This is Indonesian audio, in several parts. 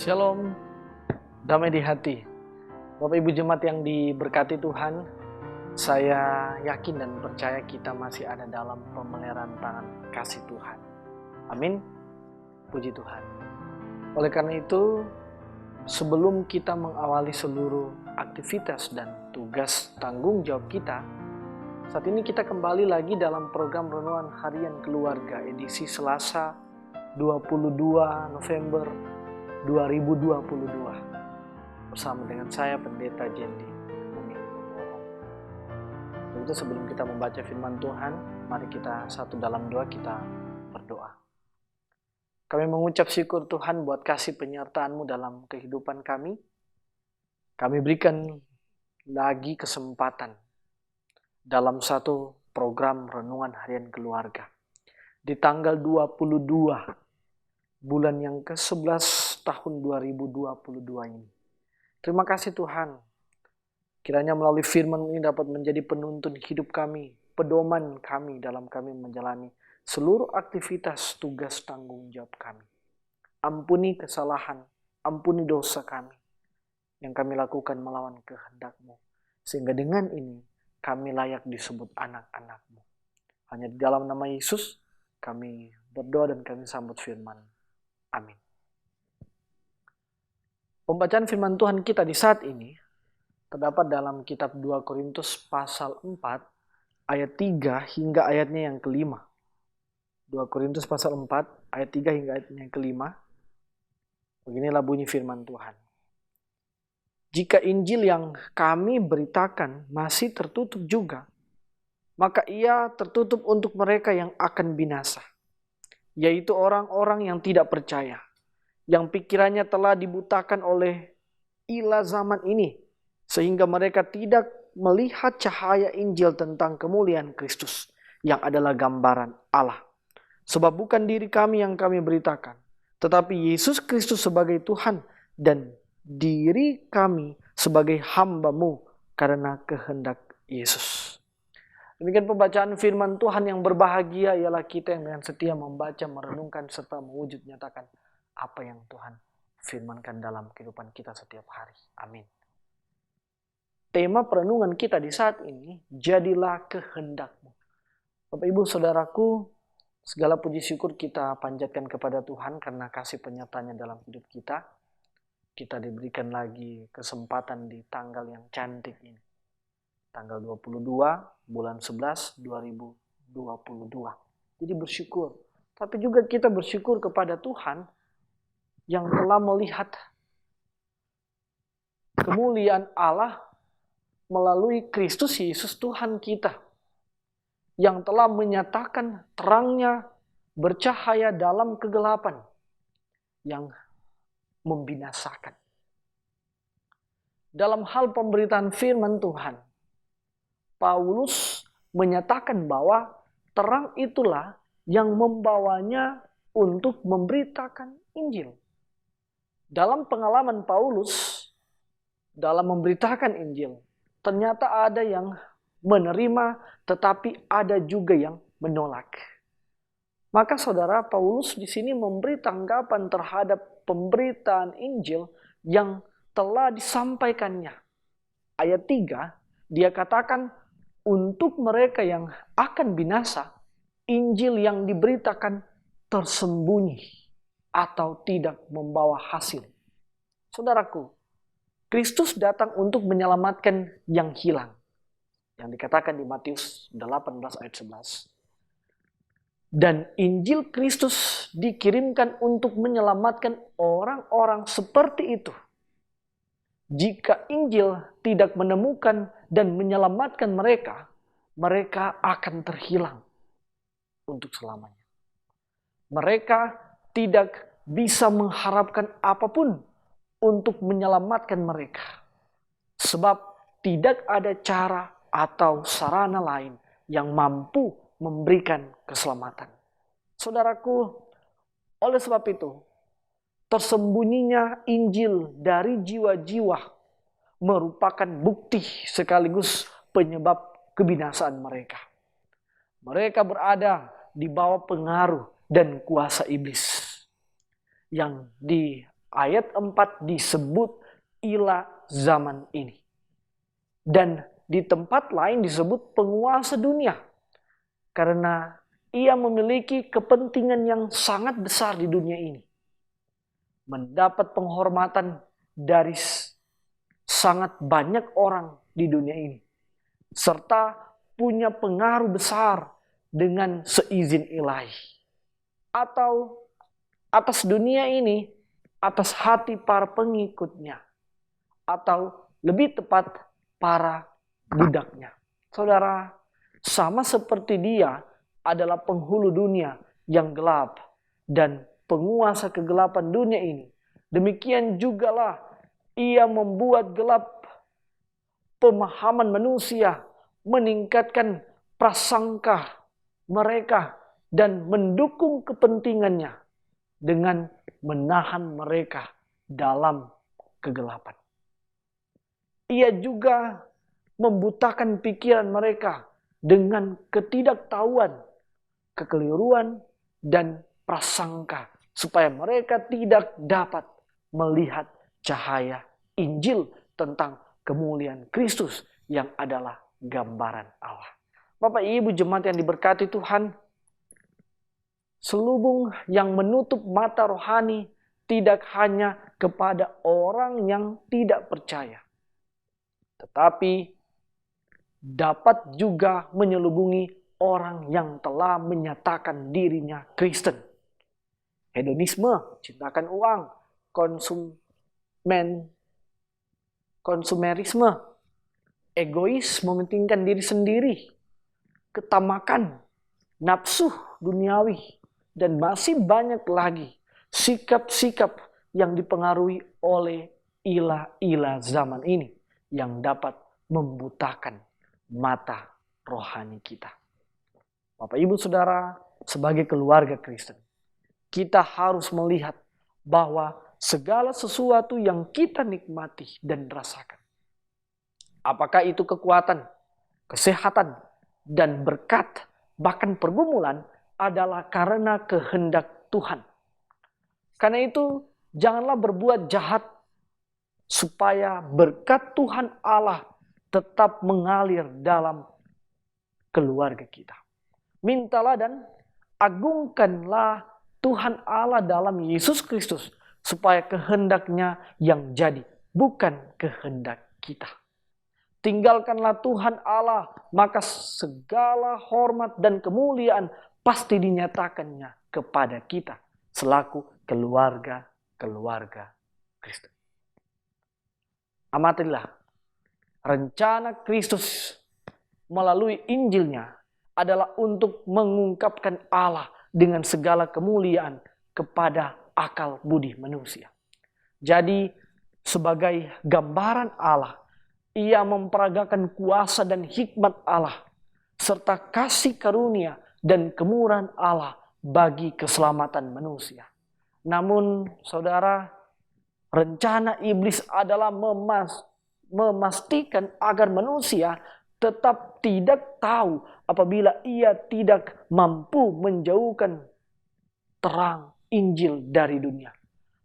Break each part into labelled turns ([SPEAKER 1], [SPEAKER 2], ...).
[SPEAKER 1] Shalom, damai di hati. Bapak Ibu Jemaat yang diberkati Tuhan, saya yakin dan percaya kita masih ada dalam pemeliharaan tangan kasih Tuhan. Amin, puji Tuhan. Oleh karena itu, sebelum kita mengawali seluruh aktivitas dan tugas tanggung jawab kita, saat ini kita kembali lagi dalam program Renungan Harian Keluarga edisi Selasa 22 November 2022 bersama dengan saya Pendeta Jendi. Itu sebelum kita membaca firman Tuhan, mari kita satu dalam doa, kita berdoa. Kami mengucap syukur Tuhan buat kasih penyertaan-Mu dalam kehidupan kami. Kami berikan lagi kesempatan dalam satu program Renungan Harian Keluarga di tanggal 22 bulan yang ke-11 tahun 2022 ini. Terima kasih Tuhan. Kiranya melalui firman ini dapat menjadi penuntun hidup kami, pedoman kami dalam kami menjalani seluruh aktivitas tugas tanggung jawab kami. Ampuni kesalahan, ampuni dosa kami yang kami lakukan melawan kehendak-Mu. Sehingga dengan ini kami layak disebut anak-anak-Mu. Hanya di dalam nama Yesus kami berdoa dan kami sambut firman. Amin. Pembacaan firman Tuhan kita di saat ini terdapat dalam kitab 2 Korintus pasal 4 ayat 3 hingga ayatnya yang kelima. 2 Korintus pasal 4 ayat 3 hingga ayatnya yang kelima. Beginilah bunyi firman Tuhan. Jika Injil yang kami beritakan masih tertutup juga, maka ia tertutup untuk mereka yang akan binasa, yaitu orang-orang yang tidak percaya, yang pikirannya telah dibutakan oleh ilah zaman ini, sehingga mereka tidak melihat cahaya Injil tentang kemuliaan Kristus, yang adalah gambaran Allah. Sebab bukan diri kami yang kami beritakan, tetapi Yesus Kristus sebagai Tuhan, dan diri kami sebagai hamba-Mu karena kehendak Yesus. Demikian pembacaan firman Tuhan. Yang berbahagia ialah kita yang dengan setia membaca, merenungkan, serta mewujud nyatakan apa yang Tuhan firmankan dalam kehidupan kita setiap hari. Amin. Tema perenungan kita di saat ini, jadilah kehendak-Mu. Bapak Ibu Saudaraku, segala puji syukur kita panjatkan kepada Tuhan karena kasih penyertanya dalam hidup kita. Kita diberikan lagi kesempatan di tanggal yang cantik ini. Tanggal 22 bulan 11 2022. Jadi bersyukur. Tapi juga kita bersyukur kepada Tuhan yang telah melihat kemuliaan Allah melalui Kristus Yesus Tuhan kita. Yang telah menyatakan terangnya bercahaya dalam kegelapan yang membinasakan. Dalam hal pemberitaan firman Tuhan, Paulus menyatakan bahwa terang itulah yang membawanya untuk memberitakan Injil. Dalam pengalaman Paulus dalam memberitakan Injil, ternyata ada yang menerima tetapi ada juga yang menolak. Maka saudara, Paulus di sini memberi tanggapan terhadap pemberitaan Injil yang telah disampaikannya. Ayat 3, dia katakan, untuk mereka yang akan binasa, Injil yang diberitakan tersembunyi atau tidak membawa hasil. Saudaraku, Kristus datang untuk menyelamatkan yang hilang. Yang dikatakan di Matius 18 ayat 11. Dan Injil Kristus dikirimkan untuk menyelamatkan orang-orang seperti itu. Jika Injil tidak menemukan dan menyelamatkan mereka, mereka akan terhilang untuk selamanya. Mereka tidak bisa mengharapkan apapun untuk menyelamatkan mereka. Sebab tidak ada cara atau sarana lain yang mampu memberikan keselamatan. Saudaraku, oleh sebab itu, tersembunyinya Injil dari jiwa-jiwa merupakan bukti sekaligus penyebab kebinasaan mereka. Mereka berada di bawah pengaruh dan kuasa iblis yang ayat 4 disebut ilah zaman ini. Dan di tempat lain disebut penguasa dunia. Karena ia memiliki kepentingan yang sangat besar di dunia ini. Mendapat penghormatan dari sangat banyak orang di dunia ini. Serta punya pengaruh besar dengan seizin ilahi. Atau atas dunia ini, atas hati para pengikutnya. Atau lebih tepat, para budaknya. Saudara, sama seperti dia adalah penghulu dunia yang gelap dan penguasa kegelapan dunia ini. Demikian jugalah ia membuat gelap pemahaman manusia, meningkatkan prasangka mereka dan mendukung kepentingannya dengan menahan mereka dalam kegelapan. Ia juga membutakan pikiran mereka dengan ketidaktahuan, kekeliruan, dan prasangka, supaya mereka tidak dapat melihat cahaya Injil tentang kemuliaan Kristus yang adalah gambaran Allah. Bapak Ibu jemaat yang diberkati Tuhan, selubung yang menutup mata rohani tidak hanya kepada orang yang tidak percaya, tetapi dapat juga menyelubungi orang yang telah menyatakan dirinya Kristen. Hedonisme, cintakan uang, konsumerisme, egois, mementingkan diri sendiri, ketamakan, nafsu duniawi, dan masih banyak lagi sikap-sikap yang dipengaruhi oleh ilah-ilah zaman ini yang dapat membutakan mata rohani kita. Bapak Ibu Saudara, sebagai keluarga Kristen, kita harus melihat bahwa segala sesuatu yang kita nikmati dan rasakan, apakah itu kekuatan, kesehatan, dan berkat, bahkan pergumulan, adalah karena kehendak Tuhan. Karena itu, janganlah berbuat jahat supaya berkat Tuhan Allah tetap mengalir dalam keluarga kita. Mintalah dan agungkanlah Tuhan Allah dalam Yesus Kristus, supaya kehendaknya yang jadi, bukan kehendak kita. Tinggalkanlah Tuhan Allah, maka segala hormat dan kemuliaan pasti dinyatakannya kepada kita selaku keluarga Kristus. Amatilah, rencana Kristus melalui Injilnya adalah untuk mengungkapkan Allah dengan segala kemuliaan kepada akal budi manusia. Jadi, sebagai gambaran Allah, ia memperagakan kuasa dan hikmat Allah, serta kasih karunia dan kemurahan Allah bagi keselamatan manusia. Namun, saudara, rencana iblis adalah memastikan agar manusia tetap tidak tahu apabila ia tidak mampu menjauhkan terang Injil dari dunia.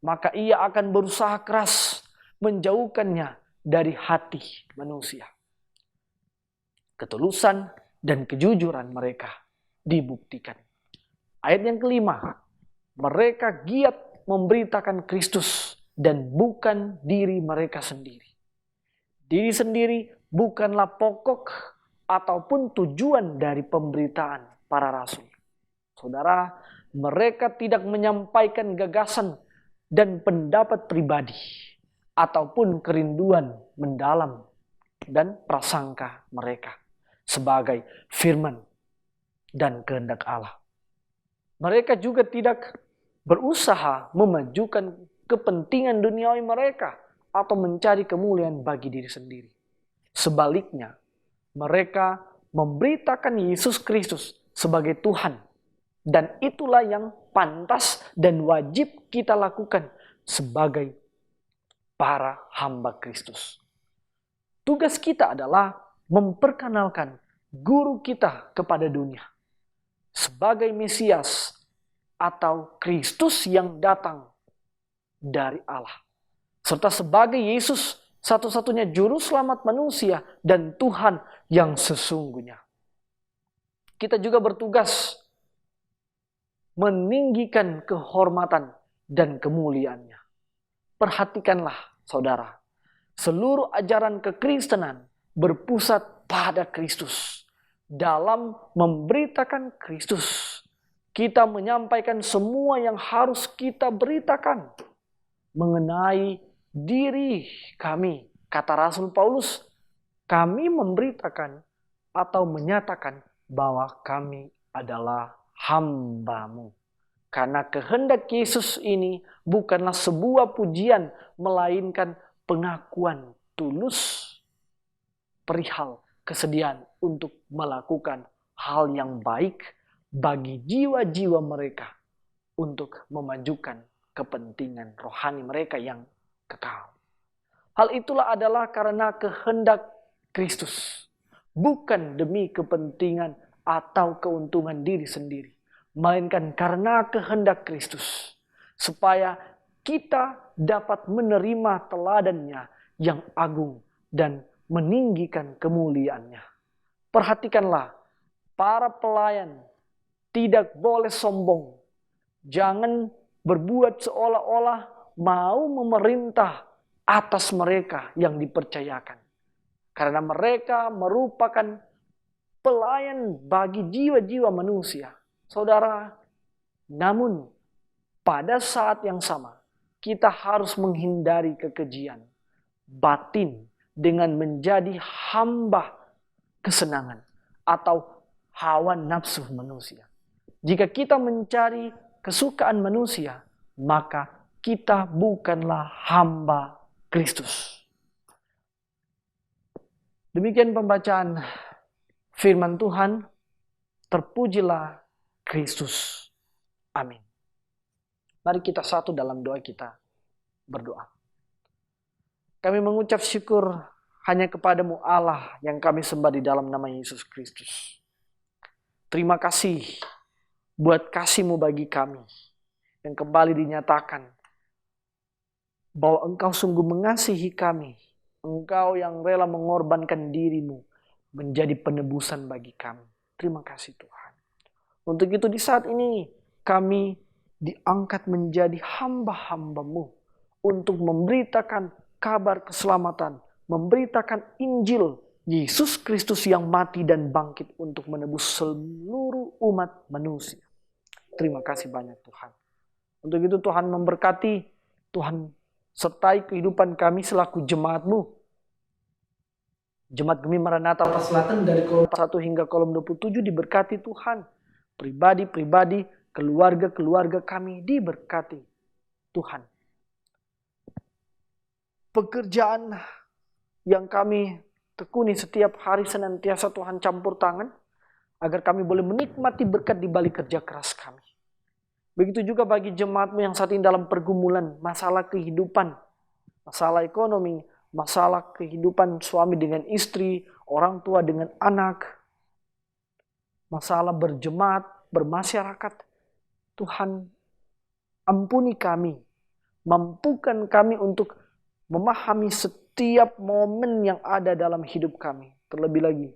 [SPEAKER 1] Maka ia akan berusaha keras menjauhkannya dari hati manusia. Ketulusan dan kejujuran mereka dibuktikan. Ayat yang kelima, mereka giat memberitakan Kristus dan bukan diri mereka sendiri. Diri sendiri bukanlah pokok ataupun tujuan dari pemberitaan para rasul. Saudara, mereka tidak menyampaikan gagasan dan pendapat pribadi ataupun kerinduan mendalam dan prasangka mereka sebagai firman dan kehendak Allah. Mereka juga tidak berusaha memajukan kepentingan duniawi mereka atau mencari kemuliaan bagi diri sendiri. Sebaliknya, mereka memberitakan Yesus Kristus sebagai Tuhan. Dan itulah yang pantas dan wajib kita lakukan sebagai para hamba Kristus. Tugas kita adalah memperkenalkan guru kita kepada dunia sebagai Mesias atau Kristus yang datang dari Allah. Serta sebagai Yesus satu-satunya juru selamat manusia dan Tuhan yang sesungguhnya. Kita juga bertugas meninggikan kehormatan dan kemuliaannya. Perhatikanlah saudara, seluruh ajaran kekristenan berpusat pada Kristus. Dalam memberitakan Kristus, kita menyampaikan semua yang harus kita beritakan mengenai diri kami. Kata Rasul Paulus, kami memberitakan atau menyatakan bahwa kami adalah hamba-Mu. Karena kehendak Yesus ini bukanlah sebuah pujian, melainkan pengakuan tulus perihal kesediaan untuk melakukan hal yang baik bagi jiwa-jiwa mereka untuk memajukan kepentingan rohani mereka yang kekal. Hal itulah adalah karena kehendak Kristus, bukan demi kepentingan atau keuntungan diri sendiri, melainkan karena kehendak Kristus, supaya kita dapat menerima teladannya yang agung dan meninggikan kemuliaannya. Perhatikanlah, para pelayan tidak boleh sombong. Jangan berbuat seolah-olah mau memerintah atas mereka yang dipercayakan. Karena mereka merupakan pelayan bagi jiwa-jiwa manusia. Saudara, namun pada saat yang sama, kita harus menghindari kekejian batin dengan menjadi hamba kesenangan atau hawa nafsu manusia. Jika kita mencari kesukaan manusia, maka kita bukanlah hamba Kristus. Demikian pembacaan firman Tuhan. Terpujilah Kristus. Amin. Mari kita satu dalam doa kita berdoa. Kami mengucap syukur hanya kepadamu Allah yang kami sembah di dalam nama Yesus Kristus. Terima kasih buat kasih-Mu bagi kami yang kembali dinyatakan bahwa Engkau sungguh mengasihi kami. Engkau yang rela mengorbankan diri-Mu menjadi penebusan bagi kami. Terima kasih Tuhan. Untuk itu di saat ini kami diangkat menjadi hamba-hamba-Mu untuk memberitakan kabar keselamatan, memberitakan Injil Yesus Kristus yang mati dan bangkit untuk menebus seluruh umat manusia. Terima kasih banyak Tuhan. Untuk itu Tuhan memberkati, Tuhan sertai kehidupan kami selaku jemaat-Mu. Jemaat Gemi Maranatha Selatan dari kolom 1 hingga kolom 27 diberkati Tuhan. Pribadi-pribadi, keluarga-keluarga kami diberkati Tuhan. Pekerjaan yang kami tekuni setiap hari senantiasa Tuhan campur tangan agar kami boleh menikmati berkat di balik kerja keras kami. Begitu juga bagi jemaat-Mu yang saat ini dalam pergumulan masalah kehidupan, masalah ekonomi, masalah kehidupan suami dengan istri, orang tua dengan anak, masalah berjemaat, bermasyarakat. Tuhan, ampuni kami, mampukan kami untuk memahami setiap momen yang ada dalam hidup kami. Terlebih lagi,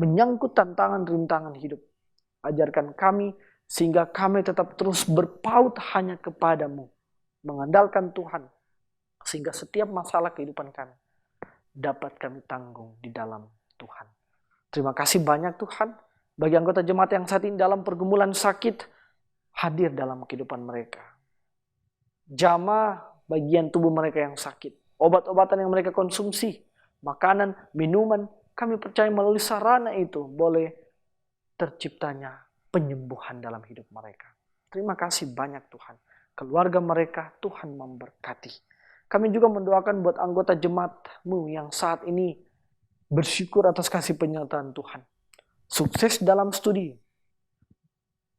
[SPEAKER 1] menyangkut tantangan rintangan hidup. Ajarkan kami sehingga kami tetap terus berpaut hanya kepadamu. Mengandalkan Tuhan. Sehingga setiap masalah kehidupan kami dapat kami tanggung di dalam Tuhan. Terima kasih banyak Tuhan. Bagi anggota jemaat yang saat ini dalam pergumulan sakit, hadir dalam kehidupan mereka. Jamah bagian tubuh mereka yang sakit. Obat-obatan yang mereka konsumsi. Makanan, minuman. Kami percaya melalui sarana itu boleh terciptanya penyembuhan dalam hidup mereka. Terima kasih banyak Tuhan. Keluarga mereka Tuhan memberkati. Kami juga mendoakan buat anggota jemaat-Mu yang saat ini bersyukur atas kasih penyertaan Tuhan. Sukses dalam studi.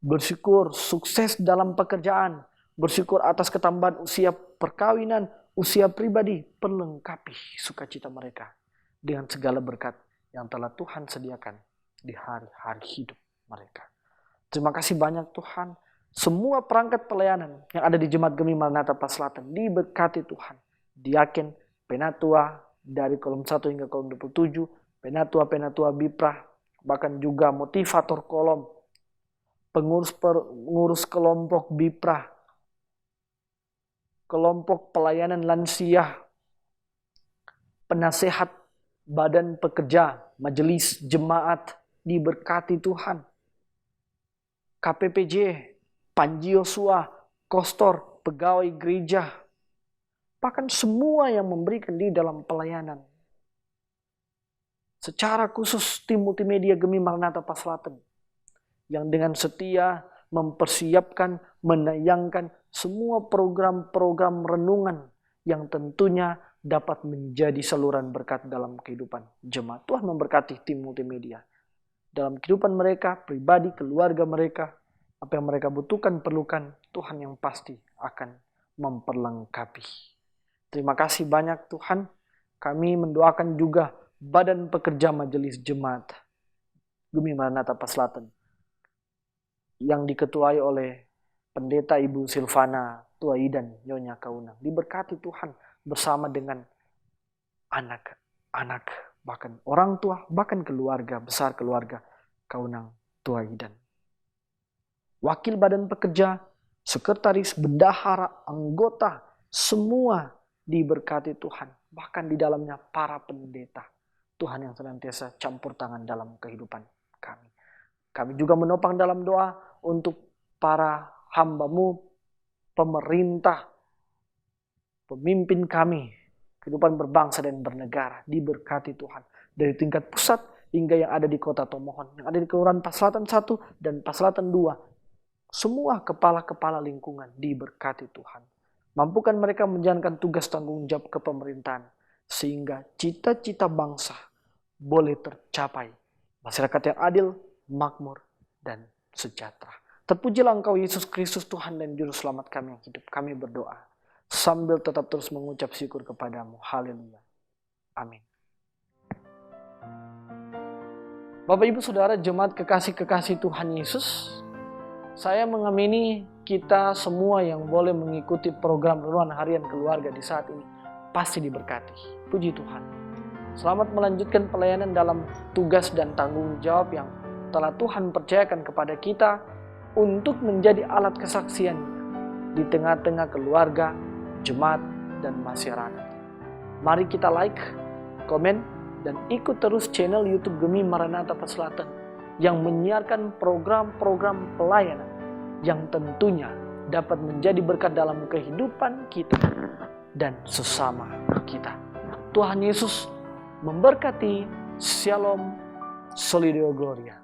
[SPEAKER 1] Bersyukur sukses dalam pekerjaan. Bersyukur atas ketambahan usia perkawinan, usia pribadi. Perlengkapi sukacita mereka dengan segala berkat yang telah Tuhan sediakan di hari-hari hidup mereka. Terima kasih banyak Tuhan. Semua perangkat pelayanan yang ada di Jemaat Gemi Maranatha Pas Selatan diberkati Tuhan. Diaken, penatua dari kolom 1 hingga kolom 27, penatua biprah, bahkan juga motivator kolom, pengurus kelompok biprah, kelompok pelayanan lansia, penasehat badan pekerja, majelis jemaat diberkati Tuhan. KPPJ, Panji Yosua, Kostor, pegawai gereja, bahkan semua yang memberikan di dalam pelayanan. Secara khusus tim multimedia Gemi Maranatha Pas Selatan yang dengan setia mempersiapkan, menayangkan semua program-program renungan yang tentunya dapat menjadi saluran berkat dalam kehidupan jemaat. Tuhan memberkati tim multimedia dalam kehidupan mereka, pribadi, keluarga mereka. Apa yang mereka butuhkan, perlukan, Tuhan yang pasti akan memperlengkapi. Terima kasih banyak Tuhan. Kami mendoakan juga badan pekerja majelis jemaat Gemi Maranatha Pas Selatan yang diketuai oleh Pendeta Ibu Silvana Tuaidan Nyonya Kaunang. Diberkati Tuhan bersama dengan anak-anak, bahkan orang tua, bahkan keluarga besar keluarga Kaunang Tuaidan. Wakil badan pekerja, sekretaris, bendahara, anggota, semua diberkati Tuhan. Bahkan di dalamnya para pendeta. Tuhan yang senantiasa campur tangan dalam kehidupan kami. Kami juga menopang dalam doa untuk para hamba-Mu, pemerintah, pemimpin kami, kehidupan berbangsa dan bernegara. Diberkati Tuhan. Dari tingkat pusat hingga yang ada di Kota Tomohon, yang ada di Kelurahan Pas Selatan 1 dan Pas Selatan 2. Semua kepala-kepala lingkungan diberkati Tuhan. Mampukan mereka menjalankan tugas tanggung jawab kepemerintahan. Sehingga cita-cita bangsa boleh tercapai. Masyarakat yang adil, makmur, dan sejahtera. Terpujilah Engkau Yesus Kristus Tuhan dan Juru Selamat kami yang hidup. Kami berdoa sambil tetap terus mengucap syukur kepadamu. Haleluya. Amin. Bapak Ibu Saudara jemaat kekasih-kekasih Tuhan Yesus, saya mengamini kita semua yang boleh mengikuti program renungan harian keluarga di saat ini pasti diberkati. Puji Tuhan. Selamat melanjutkan pelayanan dalam tugas dan tanggung jawab yang telah Tuhan percayakan kepada kita untuk menjadi alat kesaksian di tengah-tengah keluarga, jemaat, dan masyarakat. Mari kita like, komen, dan ikut terus channel YouTube Gemi Maranatha Pas Selatan yang menyiarkan program-program pelayanan yang tentunya dapat menjadi berkat dalam kehidupan kita dan sesama kita. Tuhan Yesus memberkati. Shalom, Soli Deo Gloria.